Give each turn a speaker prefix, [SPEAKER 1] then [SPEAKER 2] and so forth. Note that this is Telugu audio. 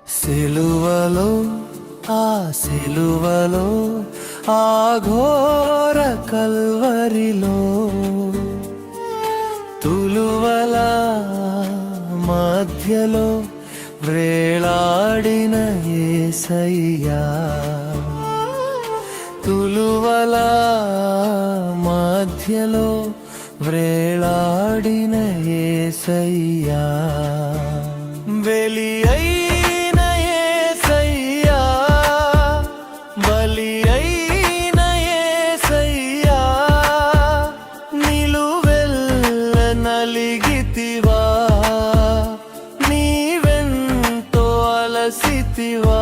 [SPEAKER 1] సిలువలో ఆ సిలువలో ఆ ఘోర కల్వరిలో తులువల మధ్యలో వ్రేలాడిన యేసయ్యా, తులువల మధ్యలో వ్రేలాడిన యేసయ్యా, వెలి అయిన యేసయ్యా, బలి అయిన యేసయ్యా, నిలువెల్ల నలిగితివా, నీవెంతో అలసితివా.